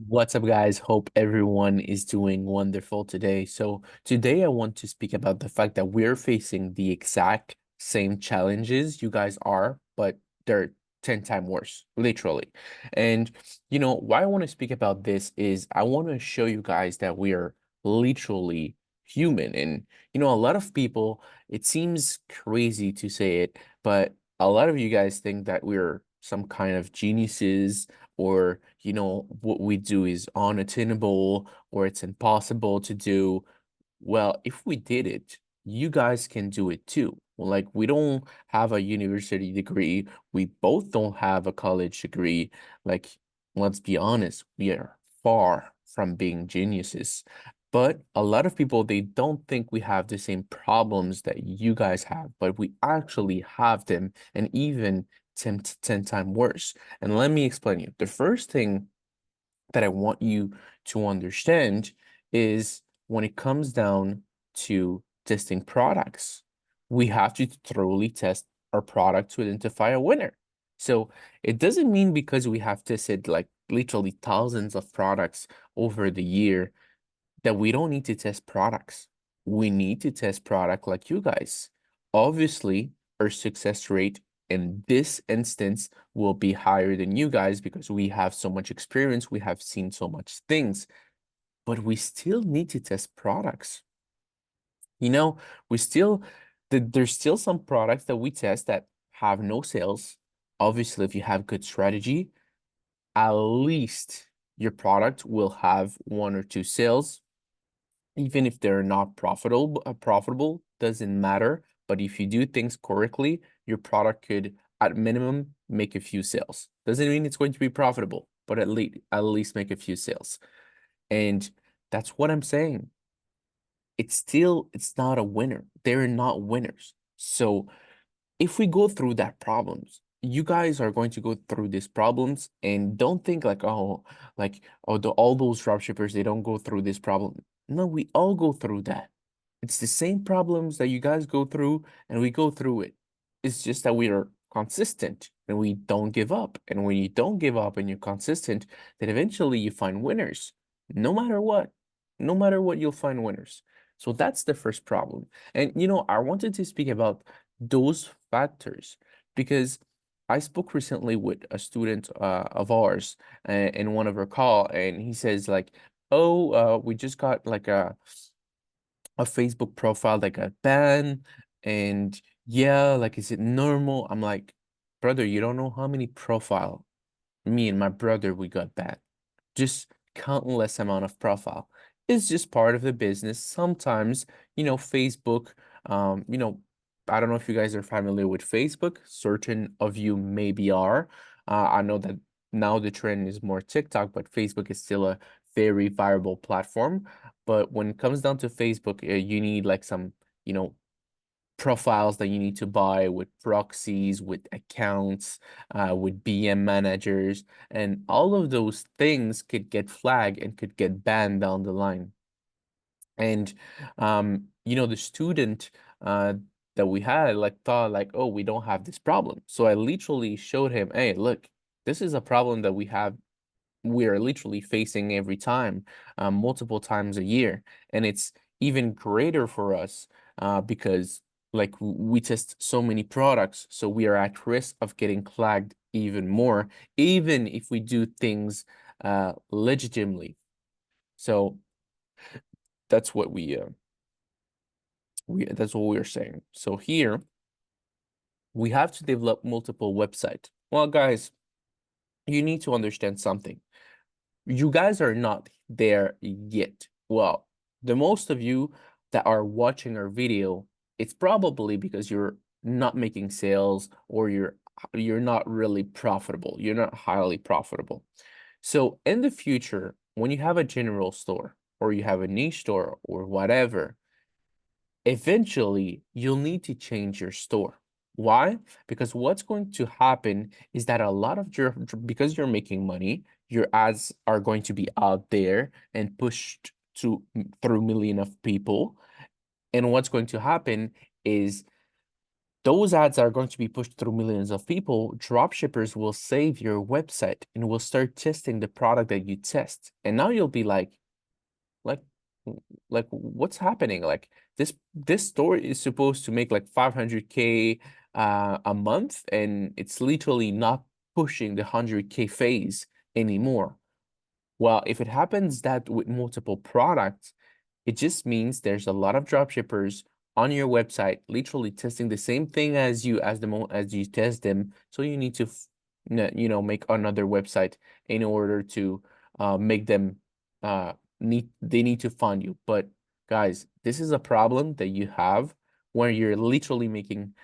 What's up, guys? Hope everyone is doing wonderful today. So, today I want to speak about the fact that we're facing the exact same challenges you guys are, but they're 10 times worse, literally. And, why I want to speak about this is I want to show you guys that we are literally human. And, a lot of people, it seems crazy to say it, but a lot of you guys think that we're some kind of geniuses or what we do is unattainable or it's impossible to do. Well, if we did it, you guys can do it too. Like, we don't have a university degree, we both don't have a college degree. Like, let's be honest, we are far from being geniuses. But a lot of people, they don't think we have the same problems that you guys have, but we actually have them, and even 10 times worse. And let me explain you. The first thing that I want you to understand is when it comes down to testing products, we have to thoroughly test our product to identify a winner. So it doesn't mean because we have tested like literally thousands of products over the year that we don't need to test products. We need to test product like you guys. Obviously, our success rate in this instance will be higher than you guys because we have so much experience, we have seen so much things, but we still need to test products. You know, we still there's still some products that we test that have no sales. Obviously, if you have good strategy, at least your product will have one or two sales even if they're not profitable doesn't matter. But if you do things correctly, your product could, at minimum, make a few sales. Doesn't mean it's going to be profitable, but at least make a few sales. And that's what I'm saying. It's not a winner. They're not winners. So if we go through that problems, you guys are going to go through these problems and don't think all those dropshippers, they don't go through this problem. No, we all go through that. It's the same problems that you guys go through and we go through it. It's just that we are consistent and we don't give up. And when you don't give up and you're consistent, then eventually you find winners. No matter what, no matter what, you'll find winners. So that's the first problem. And I wanted to speak about those factors because I spoke recently with a student of ours in one of our call, and he says like, "Oh, we just got like a Facebook profile that got banned, and yeah, like, is it normal?" I'm like, "Brother, you don't know how many profile me and my brother we got banned. Just countless amount of profile. It's just part of the business. Sometimes, Facebook, um, you know, I don't know if you guys are familiar with Facebook. Certain of you maybe are. I know that now the trend is more TikTok, but Facebook is still a very viable platform. But when it comes down to Facebook, you need like some, you know, profiles that you need to buy with proxies, with accounts, with BM managers, and all of those things could get flagged and could get banned down the line. And the student that we had like thought like, oh, we don't have this problem. So I literally showed him, hey, look, this is a problem that we are literally facing every time, multiple times a year. And it's even greater for us because like we test so many products, so we are at risk of getting flagged even more, even if we do things legitimately. So that's what we that's what we're saying. So here we have to develop multiple websites. Well, guys, you need to understand something. You guys are not there yet. Well, the most of you that are watching our video, it's probably because you're not making sales or you're not really profitable. You're not highly profitable. So in the future, when you have a general store or you have a niche store or whatever, eventually you'll need to change your store. Why? Because what's going to happen is that a lot of because you're making money, your ads are going to be out there and pushed through million of people. And what's going to happen is those ads are going to be pushed through millions of people. Dropshippers will save your website and will start testing the product that you test. And now you'll be like, what's happening? Like this store is supposed to make like 500K a month, and it's literally not pushing the 100K phase anymore. Well, if it happens that with multiple products, it just means there's a lot of dropshippers on your website literally testing the same thing as you as you test them. So you need to make another website in order to make them they need to fund you. But guys, this is a problem that you have when you're literally making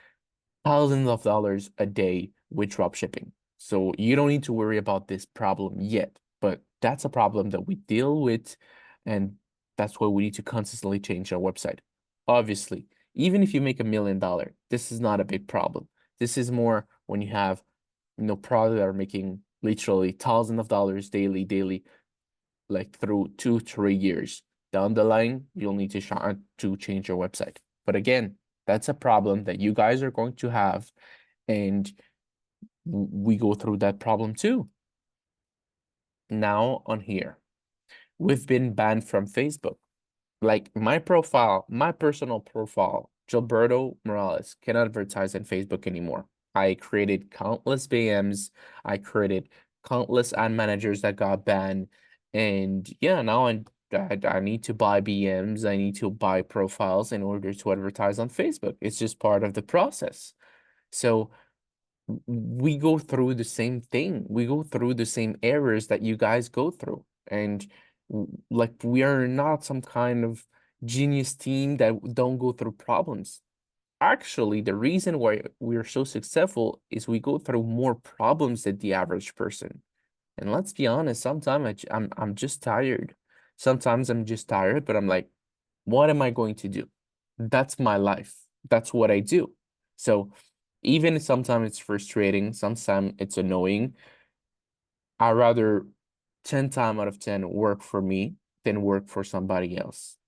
thousands of dollars a day with drop shipping. So you don't need to worry about this problem yet, but that's a problem that we deal with, and that's why we need to consistently change our website. Obviously, even if you make $1 million, this is not a big problem. This is more when you have, products that are making literally thousands of dollars daily, like through 2, 3 years. Down the line, you'll need to change your website. But again, that's a problem that you guys are going to have, and we go through that problem too. Now on here, we've been banned from Facebook. Like my personal profile, Gilberto Morales, cannot advertise on Facebook anymore. I created countless BMs. I created countless ad managers that got banned. And yeah, now I need to buy BMs. I need to buy profiles in order to advertise on Facebook. It's just part of the process. So we go through the same thing. We go through the same errors that you guys go through. And like we are not some kind of genius team that don't go through problems. Actually, the reason why we're so successful is we go through more problems than the average person. And let's be honest, sometimes I'm just tired. Sometimes I'm just tired, but I'm like, what am I going to do? That's my life. That's what I do. So even sometimes it's frustrating, sometimes it's annoying, I rather 10 times out of 10 work for me than work for somebody else.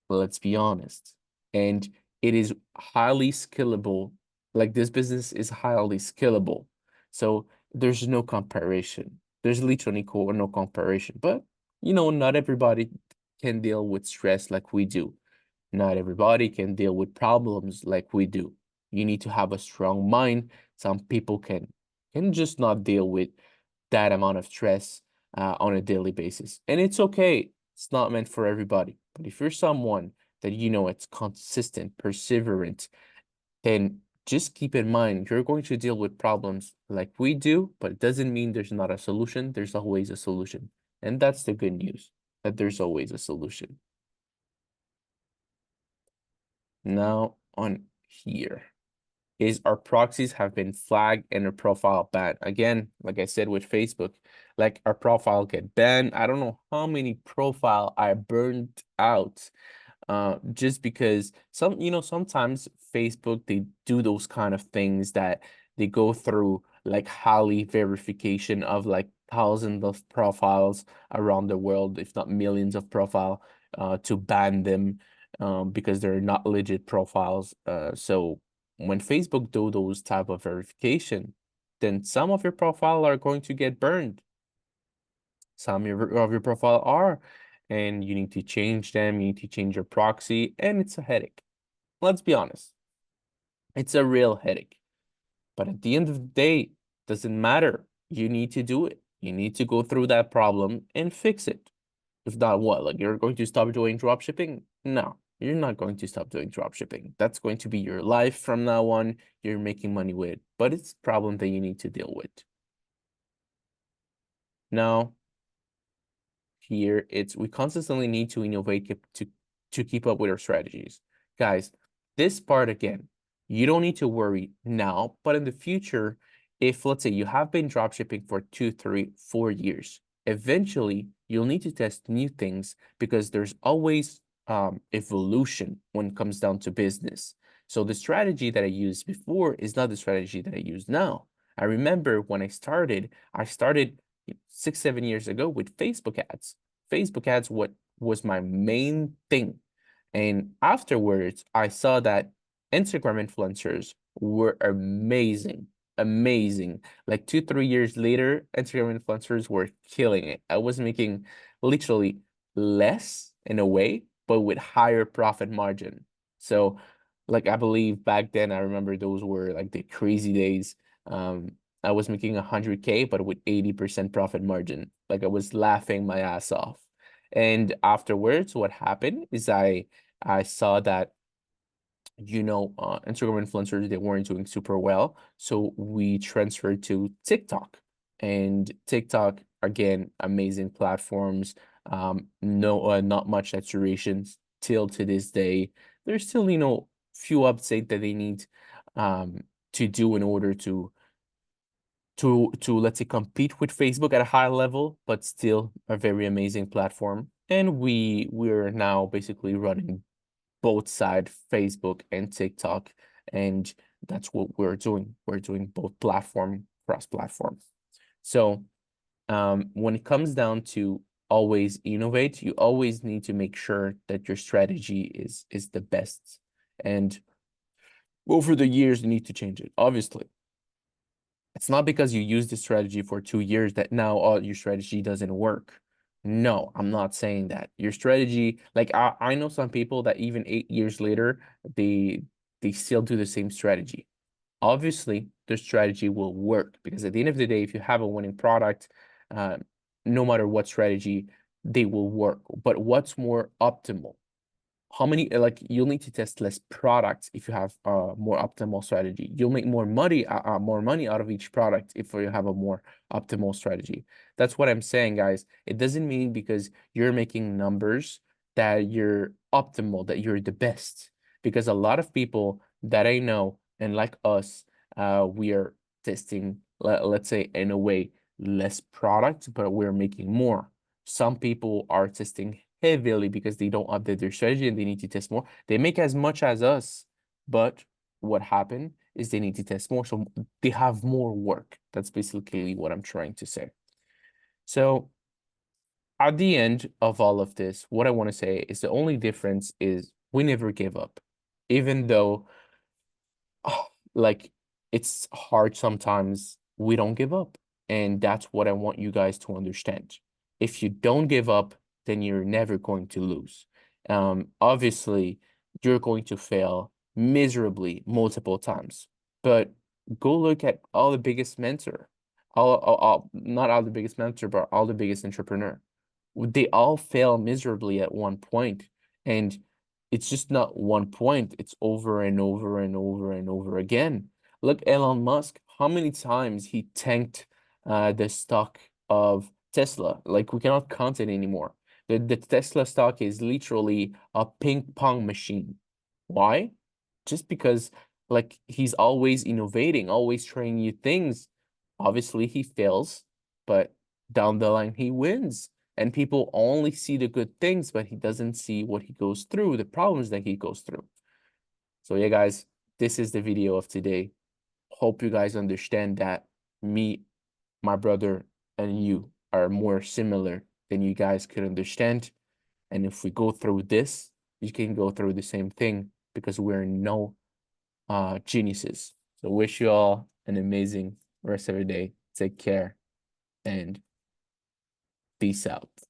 Let's be honest. And it is highly scalable. Like this business is highly scalable. So there's no comparison. There's literally no comparison. But not everybody can deal with stress like we do. Not everybody can deal with problems like we do. You need to have a strong mind. Some people can just not deal with that amount of stress on a daily basis. And it's okay. It's not meant for everybody. But if you're someone that it's consistent, perseverant, then just keep in mind you're going to deal with problems like we do, but it doesn't mean there's not a solution. There's always a solution. And that's the good news, that there's always a solution. Now on here is our proxies have been flagged and our profile banned. Again, like I said with Facebook, like our profile get banned. I don't know how many profile I burned out just because sometimes Facebook, they do those kind of things that they go through like highly verification of like thousands of profiles around the world, if not millions of profile, to ban them because they're not legit profiles. So when Facebook do those type of verification, then some of your profile are going to get burned. Some of your profile are, and you need to change them. You need to change your proxy, and it's a headache. Let's be honest, it's a real headache. But at the end of the day, doesn't matter. You need to do it. You need to go through that problem and fix it. If not, what? Like you're going to stop doing drop shipping? No, you're not going to stop doing drop shipping. That's going to be your life from now on. You're making money with, but it's a problem that you need to deal with. Now, here it's we consistently need to innovate to keep up with our strategies. Guys, this part again, you don't need to worry now, but in the future, if let's say you have been drop shipping for 2, 3, 4 years, eventually you'll need to test new things because there's always evolution when it comes down to business. So the strategy that I used before is not the strategy that I use now. I remember when I started 6, 7 years ago with Facebook ads. Facebook ads what was my main thing. And afterwards, I saw that Instagram influencers were amazing. Amazing. Like 2, 3 years later, Instagram influencers were killing it. I was making literally less in a way, but with higher profit margin. So, like I believe back then, I remember those were like the crazy days. Um, I was making 100K, but with 80% profit margin. Like I was laughing my ass off. And afterwards, what happened is I saw that Instagram influencers, they weren't doing super well. So we transferred to TikTok. And TikTok, again, amazing platforms. No, not much saturation till to this day. There's still, few updates that they need um to do in order to let's say compete with Facebook at a high level, but still a very amazing platform. And we're now basically running both side, Facebook and TikTok, and that's what we're doing. We're doing both platform, cross-platform. So when it comes down to always innovate, you always need to make sure that your strategy is the best. And over the years, you need to change it. Obviously, it's not because you use the strategy for 2 years that now all your strategy doesn't work. No, I'm not saying that. Your strategy, like I know some people that even 8 years later, they they still do the same strategy. Obviously, the strategy will work because at the end of the day, if you have a winning product, uh, no matter what strategy, they will work. But what's more optimal? How many like you'll need to test less products if you have a more optimal strategy. You'll make more money out of each product if you have a more optimal strategy. That's what I'm saying, guys. It doesn't mean because you're making numbers that you're optimal, that you're the best. Because a lot of people that I know and like us, we are testing, let's say in a way, less products, but we're making more. Some people are testing heavily because they don't update their strategy and they need to test more. They make as much as us, but what happened is they need to test more. So they have more work. That's basically what I'm trying to say. So at the end of all of this, what I want to say is the only difference is we never give up. Even though like it's hard sometimes, we don't give up. And that's what I want you guys to understand. If you don't give up, then you're never going to lose. Obviously, you're going to fail miserably multiple times, but go look at all the biggest mentor, not all the biggest mentor, but all the biggest entrepreneur. They all fail miserably at one point, and it's just not one point, it's over and over and over and over again. Look, Elon Musk, how many times he tanked the stock of Tesla? Like we cannot count it anymore. The Tesla stock is literally a ping pong machine. Why? Just because like he's always innovating, always trying new things. Obviously he fails, but down the line he wins. And people only see the good things, but he doesn't see what he goes through, the problems that he goes through. So yeah, guys, this is the video of today. Hope you guys understand that me, my brother, and you are more similar than you guys could understand. And if we go through this, you can go through the same thing because we're no geniuses. So wish you all an amazing rest of your day. Take care and peace out.